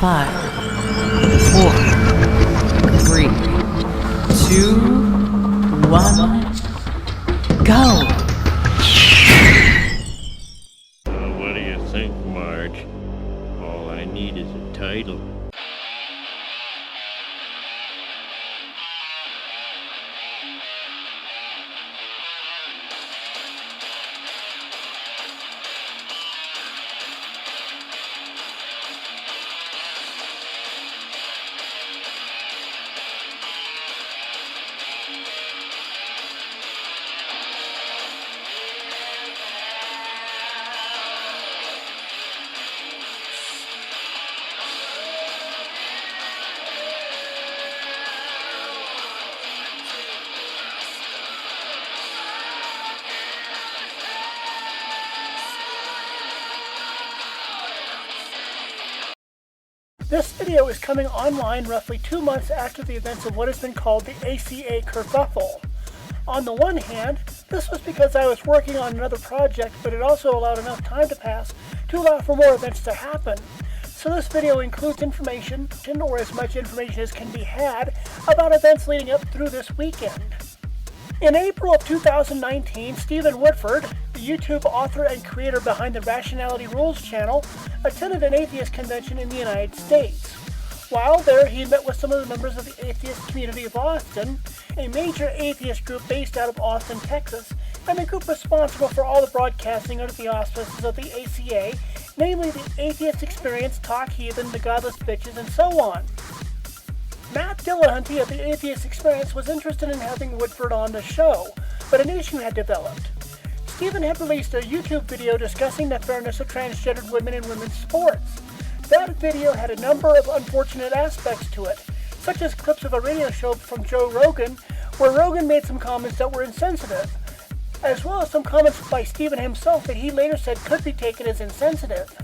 5, 4, 3, 2, 1, go! What do you think, Marge? All I need is a title. This video is coming online roughly 2 months after the events of what has been called the ACA kerfuffle. On the one hand, this was because I was working on another project, but it also allowed enough time to pass to allow for more events to happen. So this video includes information, or as much information as can be had, about events leading up through this weekend. In April of 2019, Stephen Woodford, the YouTube author and creator behind the Rationality Rules channel, attended an atheist convention in the United States. While there, he met with some of the members of the atheist community of Austin, a major atheist group based out of Austin, Texas, and the group responsible for all the broadcasting under the auspices of the ACA, namely the Atheist Experience, Talk Heathen, The Godless Bitches, and so on. Matt Dillahunty of the Atheist Experience was interested in having Woodford on the show, but an issue had developed. Stephen had released a YouTube video discussing the fairness of transgendered women in women's sports. That video had a number of unfortunate aspects to it, such as clips of a radio show from Joe Rogan, where Rogan made some comments that were insensitive, as well as some comments by Stephen himself that he later said could be taken as insensitive.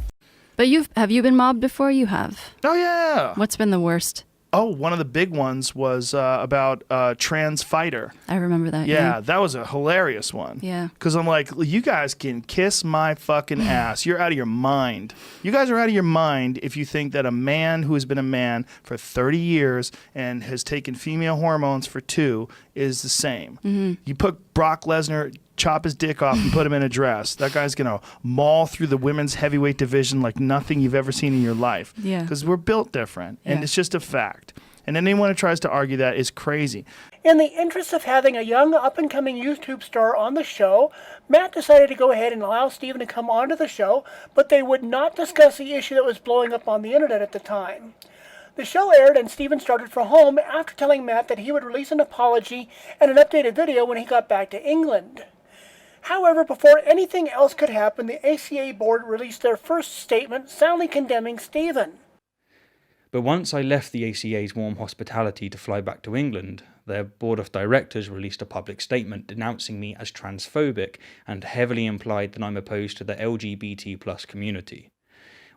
But have you been mobbed before? You have. Oh, yeah. What's been the worst? Oh, one of the big ones was about a trans fighter. I remember that. Yeah, that was a hilarious one. Yeah. Because I'm like, you guys can kiss my fucking ass. You're out of your mind. You guys are out of your mind if you think that a man who has been a man for 30 years and has taken female hormones for 2 is the same. Mm-hmm. You put Brock Lesnar, chop his dick off and put him in a dress. That guy's going to maul through the women's heavyweight division like nothing you've ever seen in your life. Yeah. Because we're built different, and it's just a fact. And anyone who tries to argue that is crazy. In the interest of having a young, up-and-coming YouTube star on the show, Matt decided to go ahead and allow Stephen to come onto the show, but they would not discuss the issue that was blowing up on the internet at the time. The show aired and Stephen started for home after telling Matt that he would release an apology and an updated video when he got back to England. However, before anything else could happen, the ACA board released their first statement soundly condemning Stephen. But once I left the ACA's warm hospitality to fly back to England, their board of directors released a public statement denouncing me as transphobic and heavily implied that I'm opposed to the LGBT+ community,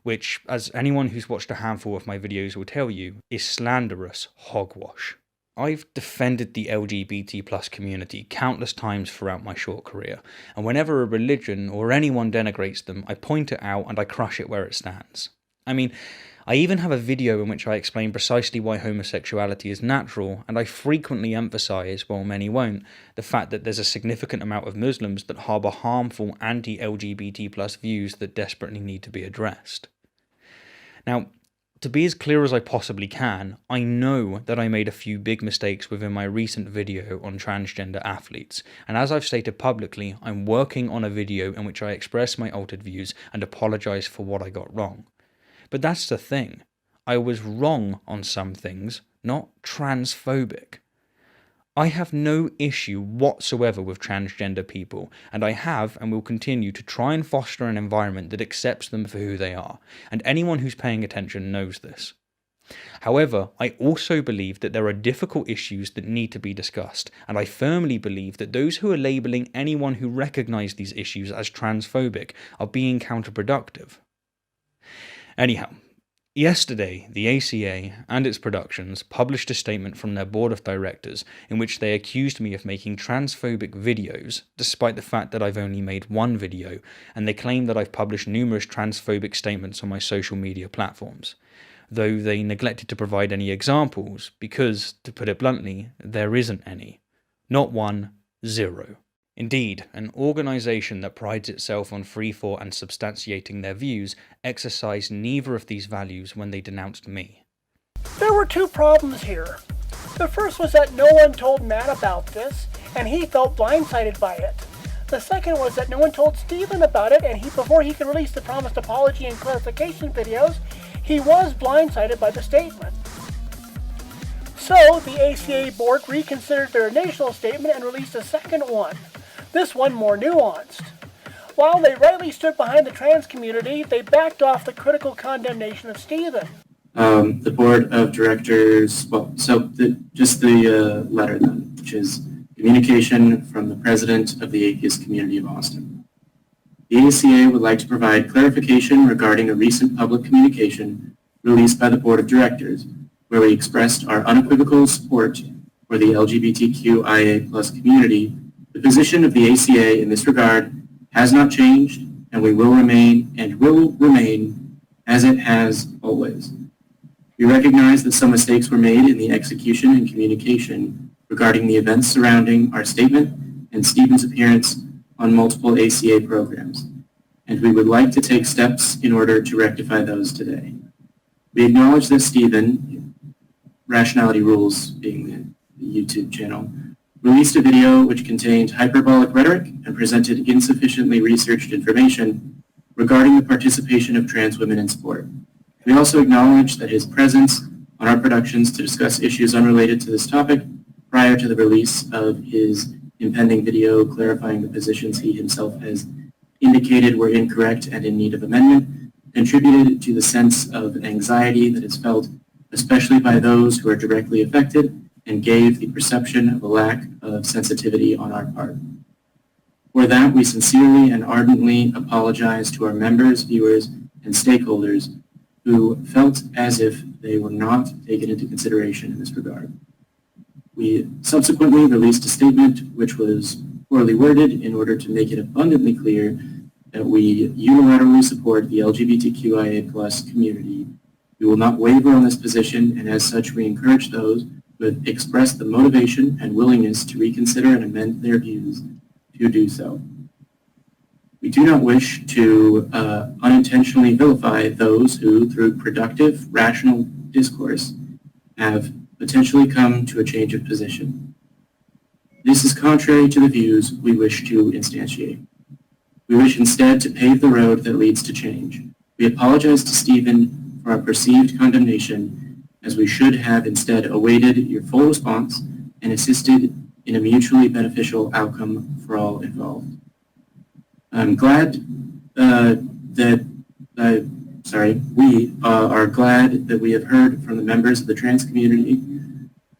which, as anyone who's watched a handful of my videos will tell you, is slanderous hogwash. I've defended the LGBT+ community countless times throughout my short career, and whenever a religion or anyone denigrates them, I point it out and I crush it where it stands. I mean, I even have a video in which I explain precisely why homosexuality is natural, and I frequently emphasise, while many won't, the fact that there's a significant amount of Muslims that harbour harmful anti-LGBT+ views that desperately need to be addressed. Now, to be as clear as I possibly can, I know that I made a few big mistakes within my recent video on transgender athletes, and as I've stated publicly, I'm working on a video in which I express my altered views and apologise for what I got wrong. But that's the thing, I was wrong on some things, not transphobic. I have no issue whatsoever with transgender people, and I have and will continue to try and foster an environment that accepts them for who they are, and anyone who's paying attention knows this. However, I also believe that there are difficult issues that need to be discussed, and I firmly believe that those who are labelling anyone who recognise these issues as transphobic are being counterproductive. Anyhow, yesterday, the ACA and its productions published a statement from their board of directors in which they accused me of making transphobic videos, despite the fact that I've only made one video, and they claim that I've published numerous transphobic statements on my social media platforms. though they neglected to provide any examples because, to put it bluntly, there isn't any. Not one, zero. Indeed, an organisation that prides itself on free thought and substantiating their views exercised neither of these values when they denounced me. There were two problems here. The first was that no one told Matt about this, and he felt blindsided by it. The second was that no one told Stephen about it, and before he could release the promised apology and clarification videos, he was blindsided by the statement. So, the ACA board reconsidered their initial statement and released a second one, this one more nuanced. While they rightly stood behind the trans community, they backed off the critical condemnation of Stephen. The board of directors, just the letter then, which is communication from the president of the Atheist Community of Austin. The ACA would like to provide clarification regarding a recent public communication released by the board of directors, where we expressed our unequivocal support for the LGBTQIA+ community. The position of the ACA in this regard has not changed, and will remain as it has always. We recognize that some mistakes were made in the execution and communication regarding the events surrounding our statement and Stephen's appearance on multiple ACA programs, and we would like to take steps in order to rectify those today. We acknowledge that Stephen, Rationality Rules being the YouTube channel, released a video which contained hyperbolic rhetoric and presented insufficiently researched information regarding the participation of trans women in sport. We also acknowledge that his presence on our productions to discuss issues unrelated to this topic prior to the release of his impending video clarifying the positions he himself has indicated were incorrect and in need of amendment contributed to the sense of anxiety that is felt, especially by those who are directly affected, and gave the perception of a lack of sensitivity on our part. For that, we sincerely and ardently apologize to our members, viewers, and stakeholders who felt as if they were not taken into consideration in this regard. We subsequently released a statement which was poorly worded in order to make it abundantly clear that we unilaterally support the LGBTQIA+ community. We will not waver on this position, and as such, we encourage those who have expressed the motivation and willingness to reconsider and amend their views to do so. We do not wish to unintentionally vilify those who, through productive, rational discourse, have potentially come to a change of position. This is contrary to the views we wish to instantiate. We wish instead to pave the road that leads to change. We apologize to Stephen for our perceived condemnation, as we should have instead awaited your full response and assisted in a mutually beneficial outcome for all involved. I'm glad we are glad that we have heard from the members of the trans community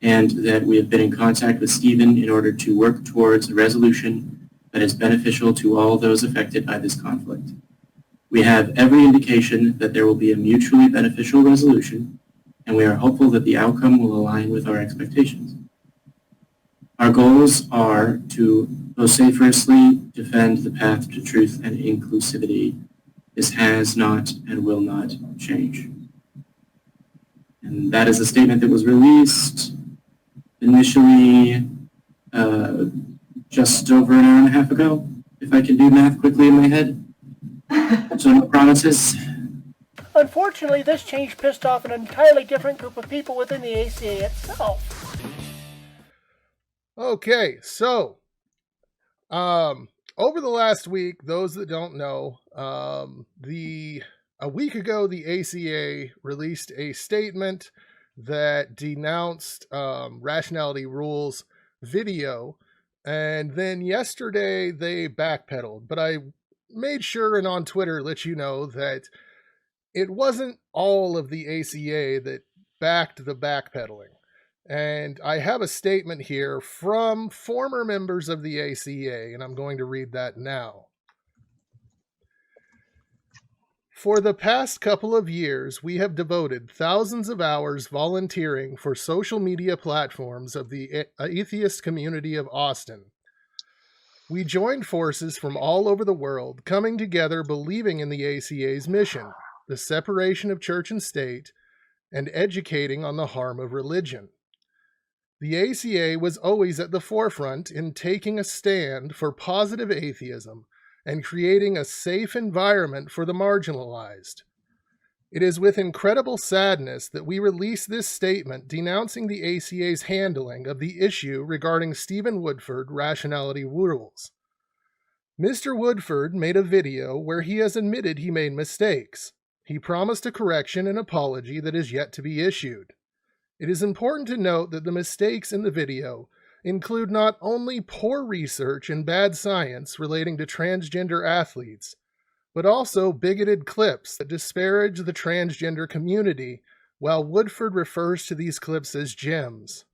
and that we have been in contact with Stephen in order to work towards a resolution that is beneficial to all those affected by this conflict. We have every indication that there will be a mutually beneficial resolution, and we are hopeful that the outcome will align with our expectations. Our goals are to vociferously defend the path to truth and inclusivity. This has not and will not change. And that is a statement that was released initially just over an hour and a half ago, if I can do math quickly in my head. So no promises. Unfortunately, this change pissed off an entirely different group of people within the ACA itself. Okay, so over the last week, those that don't know, a week ago, the ACA released a statement that denounced Rationality Rules video, and then yesterday they backpedaled. But I made sure and on Twitter let you know that it wasn't all of the ACA that backed the backpedaling. And I have a statement here from former members of the ACA, and I'm going to read that now. For the past couple of years, we have devoted thousands of hours volunteering for social media platforms of the Atheist Community of Austin. We joined forces from all over the world, coming together believing in the ACA's mission, the separation of church and state, and educating on the harm of religion. The ACA was always at the forefront in taking a stand for positive atheism and creating a safe environment for the marginalized. It is with incredible sadness that we release this statement denouncing the ACA's handling of the issue regarding Stephen Woodford Rationality Rules. Mr. Woodford made a video where he has admitted he made mistakes. He promised a correction and apology that is yet to be issued. It is important to note that the mistakes in the video include not only poor research and bad science relating to transgender athletes, but also bigoted clips that disparage the transgender community, while Woodford refers to these clips as gems.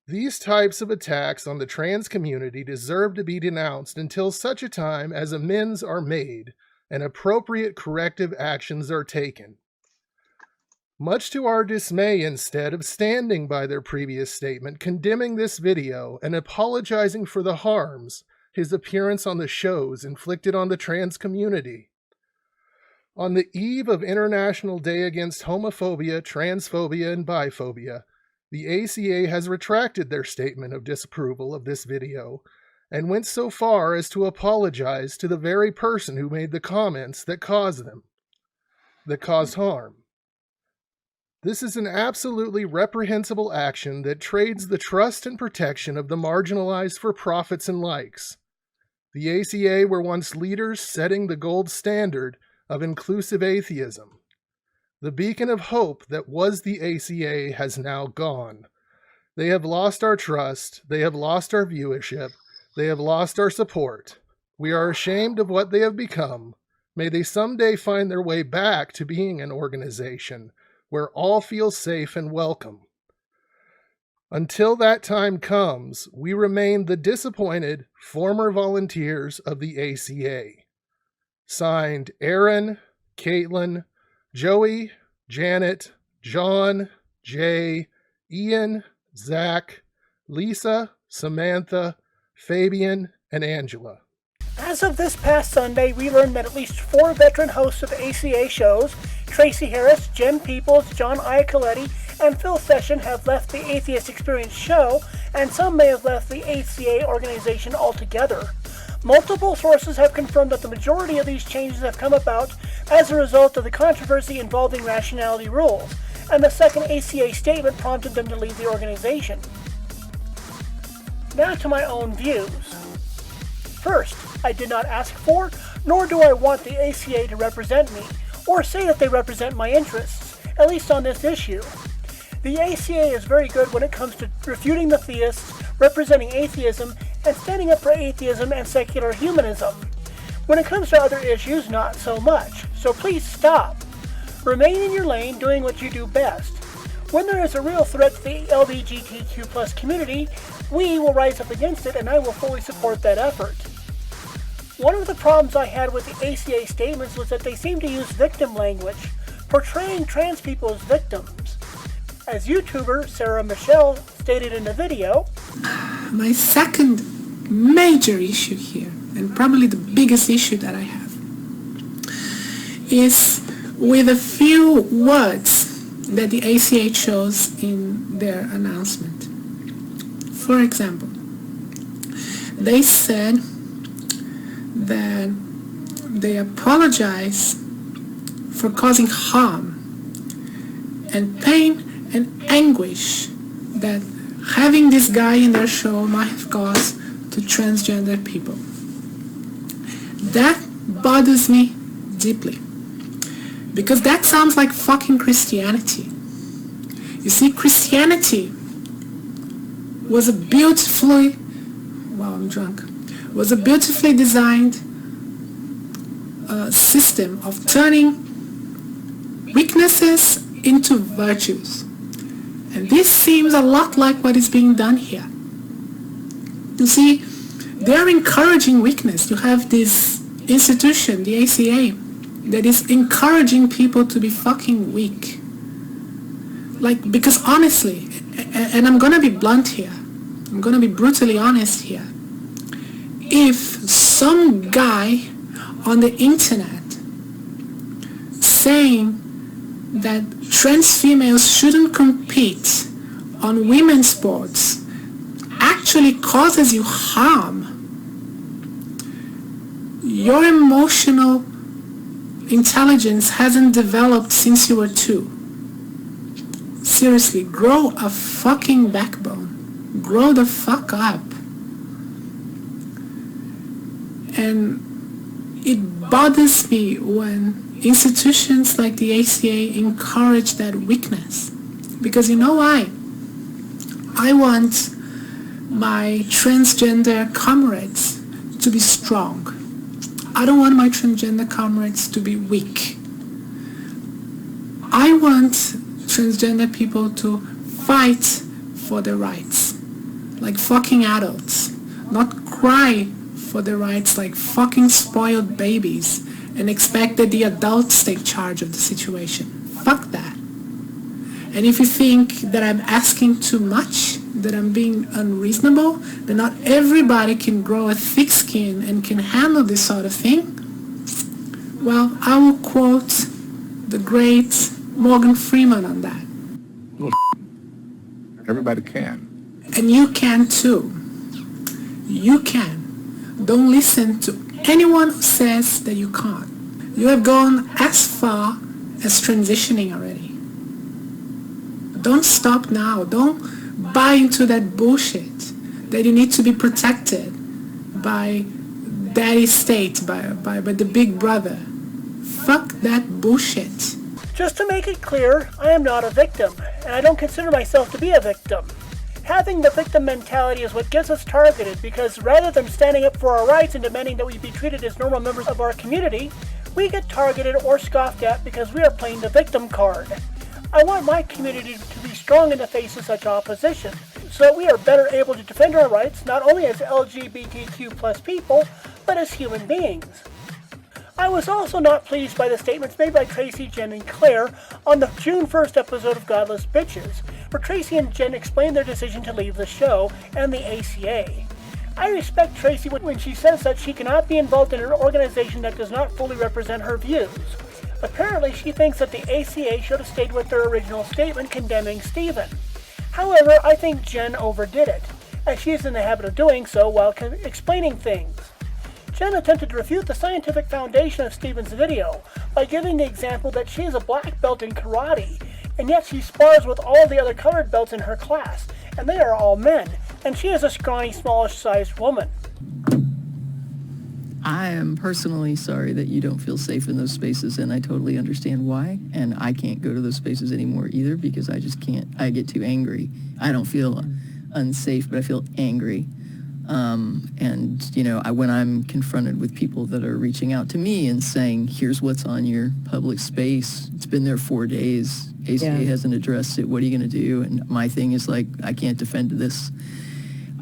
These types of attacks on the trans community deserve to be denounced until such a time as amends are made and appropriate corrective actions are taken. Much to our dismay, instead of standing by their previous statement condemning this video and apologizing for the harms his appearance on the shows inflicted on the trans community. On the eve of International Day Against Homophobia, Transphobia, and Biphobia, the ACA has retracted their statement of disapproval of this video and went so far as to apologize to the very person who made the comments that caused harm. This is an absolutely reprehensible action that trades the trust and protection of the marginalized for profits and likes. The ACA were once leaders setting the gold standard of inclusive atheism. The beacon of hope that was the ACA has now gone. They have lost our trust, they have lost our viewership, they have lost our support. We are ashamed of what they have become. May they someday find their way back to being an organization where all feel safe and welcome. Until that time comes, we remain the disappointed former volunteers of the ACA. Signed, Aaron, Caitlin, Joey, Janet, John, Jay, Ian, Zach, Lisa, Samantha, Fabian, and Angela. As of this past Sunday, we learned that at least 4 veteran hosts of ACA shows, Tracy Harris, Jen Peoples, John Iacoletti, and Phil Session, have left the Atheist Experience show, and some may have left the ACA organization altogether. Multiple sources have confirmed that the majority of these changes have come about as a result of the controversy involving Rationality Rules, and the second ACA statement prompted them to leave the organization. Now to my own views. First, I did not ask for, nor do I want the ACA to represent me, or say that they represent my interests, at least on this issue. The ACA is very good when it comes to refuting the theists, representing atheism, and standing up for atheism and secular humanism. When it comes to other issues, not so much. So please stop. Remain in your lane doing what you do best. When there is a real threat to the LGBTQ+ community, we will rise up against it, and I will fully support that effort. One of the problems I had with the ACA statements was that they seemed to use victim language, portraying trans people as victims. As YouTuber Sarah Michelle stated in the video, my second major issue here, and probably the biggest issue that I have, is with a few words that the ACA chose in their announcement. For example, they said that they apologize for causing harm and pain and anguish that having this guy in their show might have caused to transgender people. That bothers me deeply, because that sounds like fucking Christianity. You see, Christianity was a beautifully designed system of turning weaknesses into virtues. And this seems a lot like what is being done here. You see, they're encouraging weakness. You have this institution, the ACA, that is encouraging people to be fucking weak. Like, because honestly, and I'm gonna be blunt here, I'm gonna be brutally honest here, if some guy on the internet saying that trans females shouldn't compete on women's sports actually causes you harm. Your emotional intelligence hasn't developed since you were 2. Seriously, grow a fucking backbone. Grow the fuck up. And it bothers me when institutions like the ACA encourage that weakness. Because you know why? I want my transgender comrades to be strong. I don't want my transgender comrades to be weak. I want transgender people to fight for their rights, like fucking adults, not cry for their rights like fucking spoiled babies and expect that the adults take charge of the situation. Fuck that. And if you think that I'm asking too much, that I'm being unreasonable, that not everybody can grow a thick skin and can handle this sort of thing, well, I will quote the great Morgan Freeman on that. Well, everybody can. And you can too. You can. Don't listen to anyone who says that you can't. You have gone as far as transitioning already. Don't stop now. Don't buy into that bullshit that you need to be protected by daddy state, by the big brother. Fuck that bullshit. Just to make it clear, I am not a victim, and I don't consider myself to be a victim. Having the victim mentality is what gets us targeted, because rather than standing up for our rights and demanding that we be treated as normal members of our community, we get targeted or scoffed at because we are playing the victim card. I want my community to be strong in the face of such opposition, so that we are better able to defend our rights not only as LGBTQ plus people, but as human beings. I was also not pleased by the statements made by Tracy, Jen, and Claire on the June 1st episode of Godless Bitches, where Tracy and Jen explained their decision to leave the show and the ACA. I respect Tracy when she says that she cannot be involved in an organization that does not fully represent her views. Apparently, she thinks that the ACA should have stayed with their original statement condemning Stephen. However, I think Jen overdid it, as she is in the habit of doing so while explaining things. Jen attempted to refute the scientific foundation of Stephen's video by giving the example that she is a black belt in karate, and yet she spars with all the other colored belts in her class, and they are all men, and she is a scrawny, smallish-sized woman. I am personally sorry that you don't feel safe in those spaces, and I totally understand why, and I can't go to those spaces anymore either because I just can't. I get too angry. I don't feel unsafe, but I feel angry. And, you know, when I'm confronted with people that are reaching out to me and saying, here's what's on your public space, it's been there 4 days, ACA hasn't addressed it, what are you going to do? And my thing is like, I can't defend this.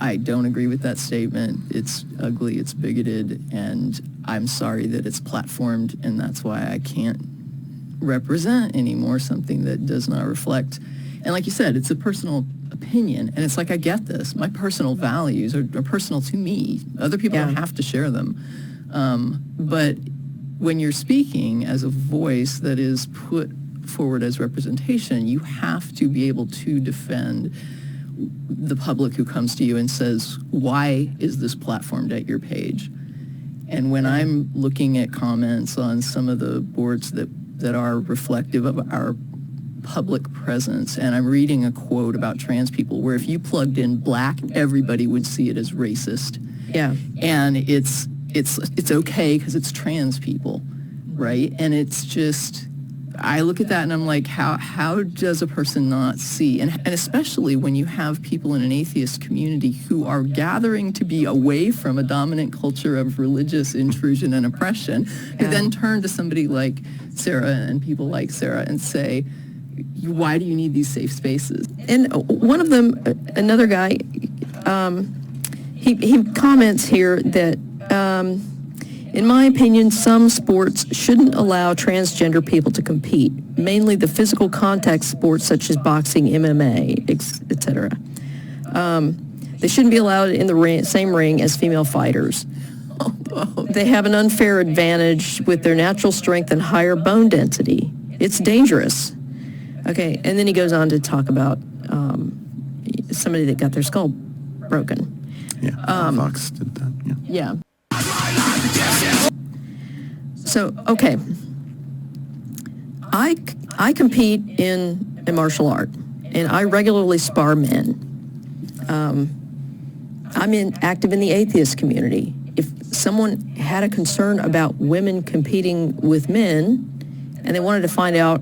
I don't agree with that statement. It's ugly, it's bigoted, and I'm sorry that it's platformed, and that's why I can't represent anymore something that does not reflect. And like you said, it's a personal opinion, and it's like, I get this. My personal values are personal to me. Other people don't have to share them. But when you're speaking as a voice that is put forward as representation, you have to be able to defend the public who comes to you and says, why is this platformed at your page? And when I'm looking at comments on some of the boards that are reflective of our public presence, and I'm reading a quote about trans people where if you plugged in black, everybody would see it as racist. Yeah. And it's okay because it's trans people, right? And it's just, I look at that and I'm like, how does a person not see? And especially when you have people in an atheist community who are gathering to be away from a dominant culture of religious intrusion and oppression, who then turn to somebody like Sarah and people like Sarah and say, why do you need these safe spaces? And one of them, another guy, he comments here that, in my opinion, some sports shouldn't allow transgender people to compete, mainly the physical contact sports such as boxing, MMA, etc. They shouldn't be allowed in the same ring as female fighters. They have an unfair advantage with their natural strength and higher bone density. It's dangerous. Okay, and then he goes on to talk about somebody that got their skull broken. Yeah, Fox did that. Yeah. So, okay. I compete in a martial art, and I regularly spar men. I'm active in the atheist community. If someone had a concern about women competing with men, and they wanted to find out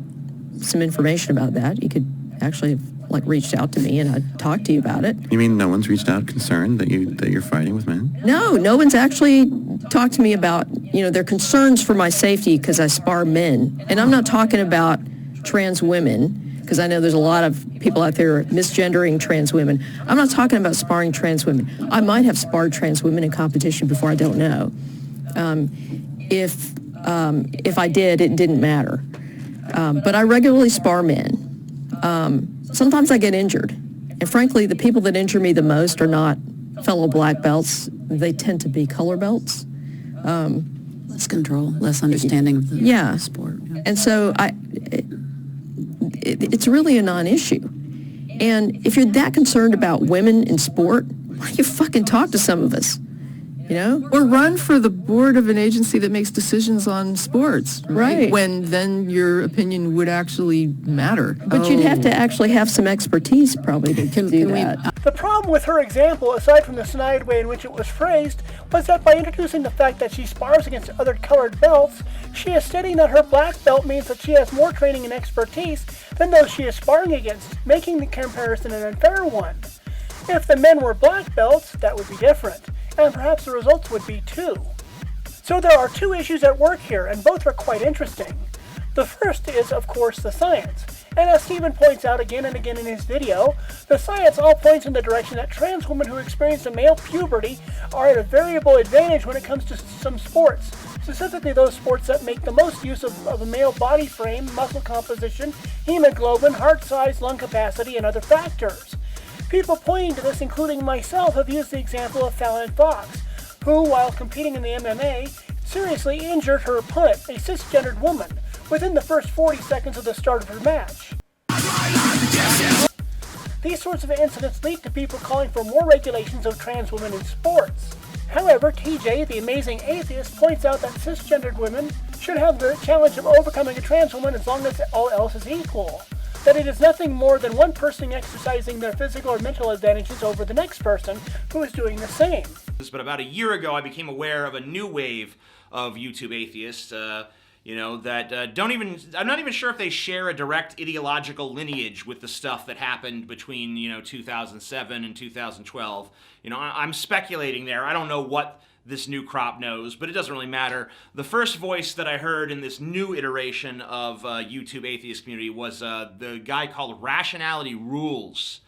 some information about that, you could actually have reached out to me and I'd talk to you about it. You mean no one's reached out concerned that you're fighting with men? No one's actually talked to me about, their concerns for my safety because I spar men. And I'm not talking about trans women, because I know there's a lot of people out there misgendering trans women. I'm not talking about sparring trans women. I might have sparred trans women in competition before, I don't know. If I did, it didn't matter. But I regularly spar men. Sometimes I get injured. And frankly, the people that injure me the most are not fellow black belts. They tend to be color belts. Less control, less understanding of the sport. Yeah. And so it's really a non-issue. And if you're that concerned about women in sport, why don't you fucking talk to some of us? Or run for the board of an agency that makes decisions on sports, right? When then your opinion would actually matter. But you'd have to actually have some expertise probably to do that. The problem with her example, aside from the snide way in which it was phrased, was that by introducing the fact that she spars against other colored belts, she is stating that her black belt means that she has more training and expertise than those she is sparring against, making the comparison an unfair one. If the men were black belts, that would be different, and perhaps the results would be too. So there are two issues at work here, and both are quite interesting. The first is, of course, the science. And as Stephen points out again and again in his video, the science all points in the direction that trans women who experience a male puberty are at a variable advantage when it comes to some sports, specifically those sports that make the most use of a male body frame, muscle composition, hemoglobin, heart size, lung capacity, and other factors. People pointing to this, including myself, have used the example of Fallon Fox, who, while competing in the MMA, seriously injured her opponent, a cisgendered woman, within the first 40 seconds of the start of her match. These sorts of incidents lead to people calling for more regulations of trans women in sports. However, TJ, the amazing atheist, points out that cisgendered women should have the challenge of overcoming a trans woman as long as all else is equal. That it is nothing more than one person exercising their physical or mental advantages over the next person who is doing the same. But about a year ago, I became aware of a new wave of YouTube atheists, that I'm not even sure if they share a direct ideological lineage with the stuff that happened between, 2007 and 2012. I'm speculating there. I don't know what this new crop knows, but it doesn't really matter. The first voice that I heard in this new iteration of YouTube atheist community was the guy called Rationality Rules.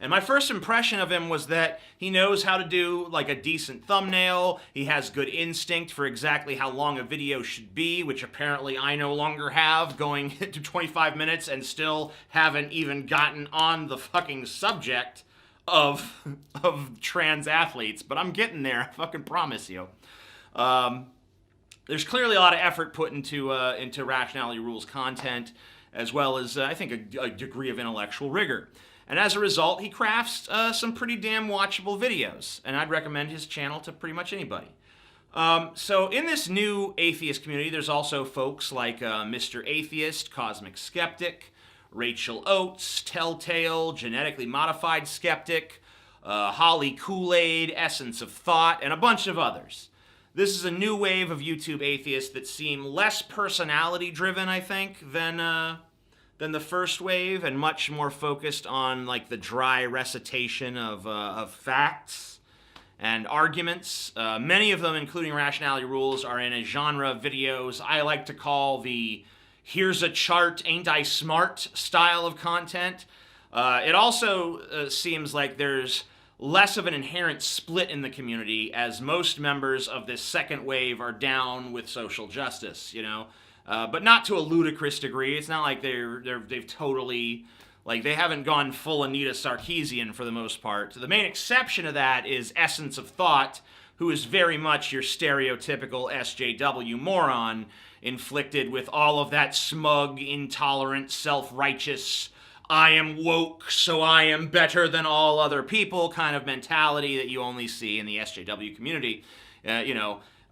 And my first impression of him was that he knows how to do a decent thumbnail. He has good instinct for exactly how long a video should be, which apparently I no longer have, going to 25 minutes and still haven't even gotten on the fucking subject of trans athletes, but I'm getting there, I fucking promise you. There's clearly a lot of effort put into Rationality Rules content, as well as, I think, a degree of intellectual rigor. And as a result, he crafts some pretty damn watchable videos, and I'd recommend his channel to pretty much anybody. So in this new atheist community, there's also folks like Mr. Atheist, Cosmic Skeptic, Rachel Oates, Telltale, Genetically Modified Skeptic, Holly Kool-Aid, Essence of Thought, and a bunch of others. This is a new wave of YouTube atheists that seem less personality-driven, I think, than the first wave, and much more focused on the dry recitation of facts and arguments. Many of them, including Rationality Rules, are in a genre of videos I like to call the here's a chart, ain't I smart style of content. It also seems like there's less of an inherent split in the community, as most members of this second wave are down with social justice, but not to a ludicrous degree. It's not like they've totally, they haven't gone full Anita Sarkeesian for the most part. The main exception to that is Essence of Thought, who is very much your stereotypical SJW moron, inflicted with all of that smug, intolerant, self-righteous, I am woke, so I am better than all other people kind of mentality that you only see in the SJW community.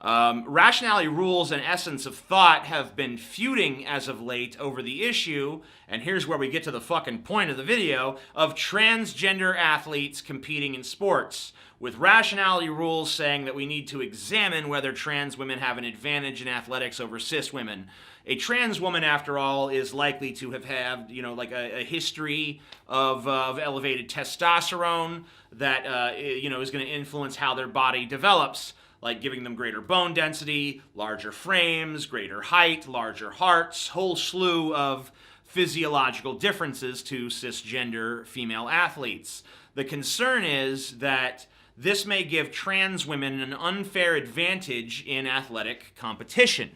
Rationality Rules and Essence of Thought have been feuding as of late over the issue, and here's where we get to the fucking point of the video, of transgender athletes competing in sports, with Rationality Rules saying that we need to examine whether trans women have an advantage in athletics over cis women. A trans woman, after all, is likely to have had, a history of elevated testosterone that, is going to influence how their body develops, like giving them greater bone density, larger frames, greater height, larger hearts, whole slew of physiological differences to cisgender female athletes. The concern is that this may give trans women an unfair advantage in athletic competition.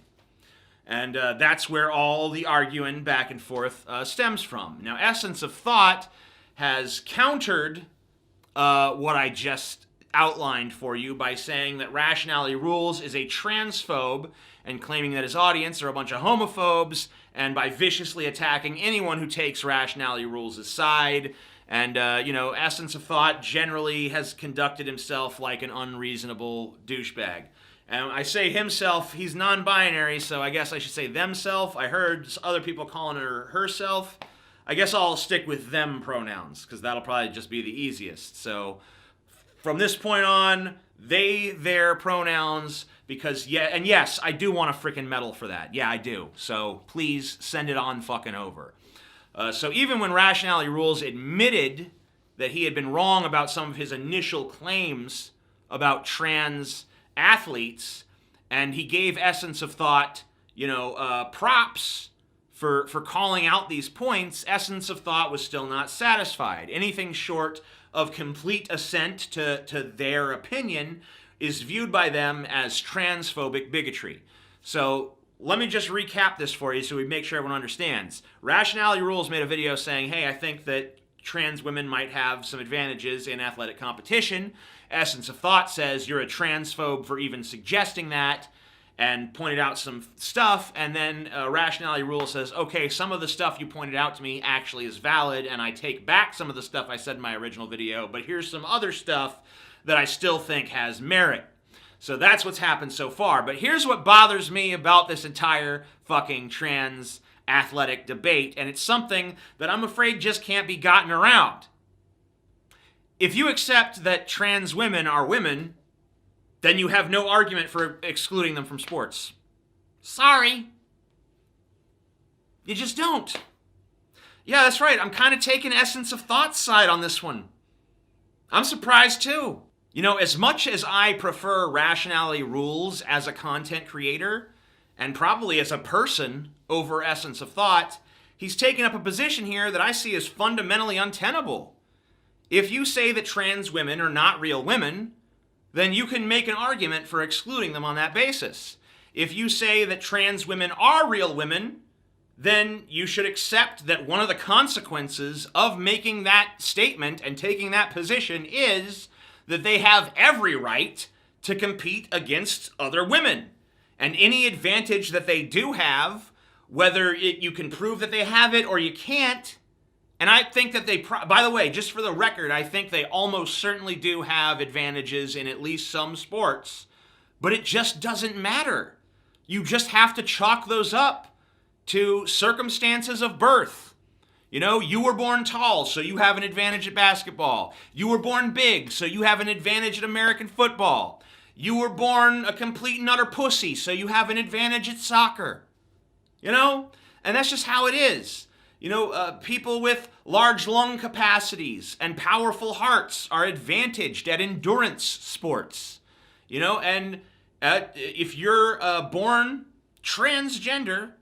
And that's where all the arguing back and forth stems from. Now, Essence of Thought has countered what I just outlined for you by saying that Rationality Rules is a transphobe and claiming that his audience are a bunch of homophobes, and by viciously attacking anyone who takes Rationality Rules' side. And, Essence of Thought generally has conducted himself like an unreasonable douchebag. And I say himself, he's non-binary, so I guess I should say themself. I heard other people calling her herself. I guess I'll stick with them pronouns, because that'll probably just be the easiest. So from this point on, they, their pronouns, because, yes, I do want a freaking medal for that. Yeah, I do. So please send it on fucking over. So even when Rationality Rules admitted that he had been wrong about some of his initial claims about trans athletes, and he gave Essence of Thought, props for calling out these points, Essence of Thought was still not satisfied. Anything short of complete assent to their opinion is viewed by them as transphobic bigotry. So let me just recap this for you so we make sure everyone understands. Rationality Rules made a video saying, hey, I think that trans women might have some advantages in athletic competition. Essence of Thought says you're a transphobe for even suggesting that, and pointed out some stuff, and then Rationality Rules says, okay, some of the stuff you pointed out to me actually is valid, and I take back some of the stuff I said in my original video, but here's some other stuff that I still think has merit. So that's what's happened so far. But here's what bothers me about this entire fucking trans athletic debate, and it's something that I'm afraid just can't be gotten around. If you accept that trans women are women, then you have no argument for excluding them from sports. Sorry. You just don't. Yeah, that's right. I'm kind of taking Essence of Thought's side on this one. I'm surprised too. As much as I prefer Rationality Rules as a content creator, and probably as a person over Essence of Thought, he's taken up a position here that I see as fundamentally untenable. If you say that trans women are not real women, then you can make an argument for excluding them on that basis. If you say that trans women are real women, then you should accept that one of the consequences of making that statement and taking that position is that they have every right to compete against other women. And any advantage that they do have, whether you can prove that they have it or you can't, and I think that they, by the way, just for the record, I think they almost certainly do have advantages in at least some sports, but it just doesn't matter. You just have to chalk those up to circumstances of birth. You were born tall, so you have an advantage at basketball. You were born big, so you have an advantage at American football. You were born a complete and utter pussy, so you have an advantage at soccer. And that's just how it is. People with large lung capacities and powerful hearts are advantaged at endurance sports. And if you're born transgender,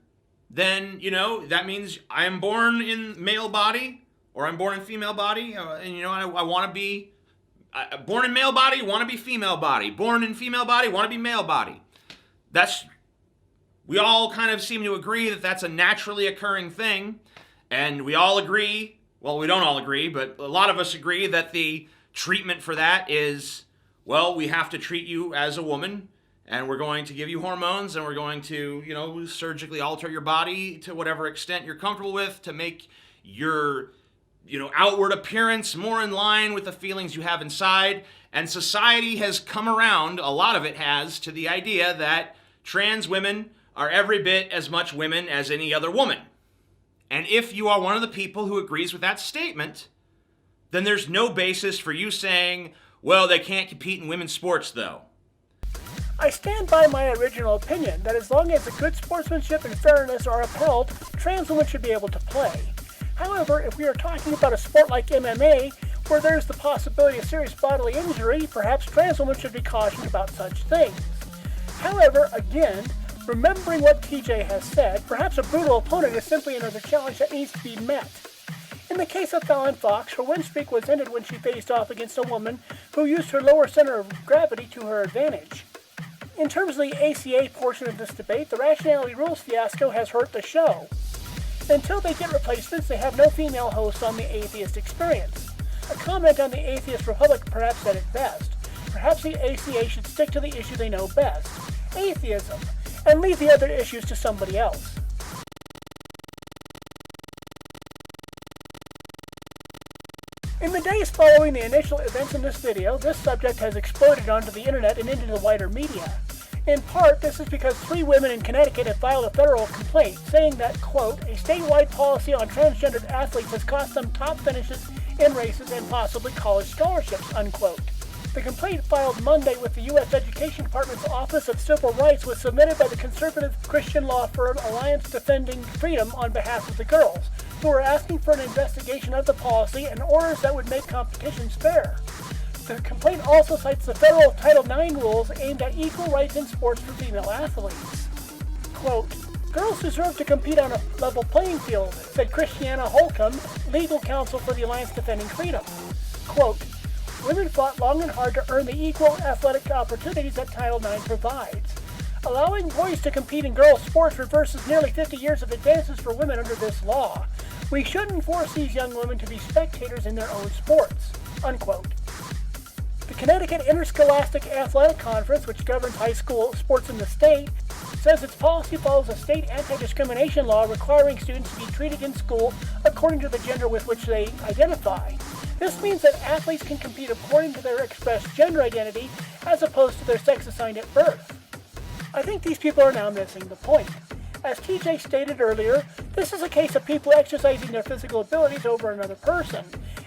then, that means I am born in male body or I'm born in female body. And, I want to be born in male body, want to be female body. Born in female body, want to be male body. We all kind of seem to agree that that's a naturally occurring thing. And we all agree, well, we don't all agree, but a lot of us agree that the treatment for that is well, we have to treat you as a woman, and we're going to give you hormones, and we're going to, surgically alter your body to whatever extent you're comfortable with to make your, outward appearance more in line with the feelings you have inside. And society has come around, a lot of it has, to the idea that trans women are every bit as much women as any other woman. And if you are one of the people who agrees with that statement, then there's no basis for you saying, well, they can't compete in women's sports, though. I stand by my original opinion that as long as the good sportsmanship and fairness are upheld, trans women should be able to play. However, if we are talking about a sport like MMA, where there's the possibility of serious bodily injury, perhaps trans women should be cautioned about such things. However, again, remembering what TJ has said, perhaps a brutal opponent is simply another challenge that needs to be met. In the case of Fallon Fox, her win streak was ended when she faced off against a woman who used her lower center of gravity to her advantage. In terms of the ACA portion of this debate, the Rationality Rules fiasco has hurt the show. Until they get replacements, they have no female hosts on the Atheist Experience. A comment on the Atheist Republic perhaps said it best. Perhaps the ACA should stick to the issue they know best, atheism, and leave the other issues to somebody else. In the days following the initial events in this video, this subject has exploded onto the internet and into the wider media. In part, this is because 3 women in Connecticut have filed a federal complaint saying that, quote, a statewide policy on transgendered athletes has cost them top finishes in races and possibly college scholarships, unquote. The complaint filed Monday with the U.S. Education Department's Office of Civil Rights was submitted by the conservative Christian law firm Alliance Defending Freedom on behalf of the girls, who are asking for an investigation of the policy and orders that would make competitions fair. The complaint also cites the federal Title IX rules aimed at equal rights in sports for female athletes. Quote, girls deserve to compete on a level playing field, said Christiana Holcomb, legal counsel for the Alliance Defending Freedom. Quote, women fought long and hard to earn the equal athletic opportunities that Title IX provides. Allowing boys to compete in girls' sports reverses nearly 50 years of advances for women under this law. We shouldn't force these young women to be spectators in their own sports, unquote. The Connecticut Interscholastic Athletic Conference, which governs high school sports in the state, says its policy follows a state anti-discrimination law requiring students to be treated in school according to the gender with which they identify. This means that athletes can compete according to their expressed gender identity as opposed to their sex assigned at birth. I think these people are now missing the point. As TJ stated earlier, this is a case of people exercising their physical abilities over another person.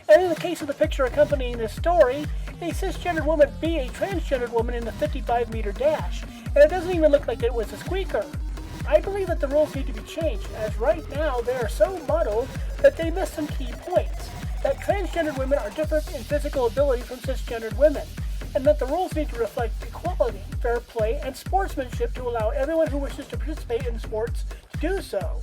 And in the case of the picture accompanying this story, a cisgendered woman beat a transgendered woman in the 55-meter dash, and it doesn't even look like it was a squeaker. I believe that the rules need to be changed, as right now they are so muddled that they miss some key points. That transgendered women are different in physical ability from cisgendered women, and that the rules need to reflect equality, fair play, and sportsmanship to allow everyone who wishes to participate in sports to do so.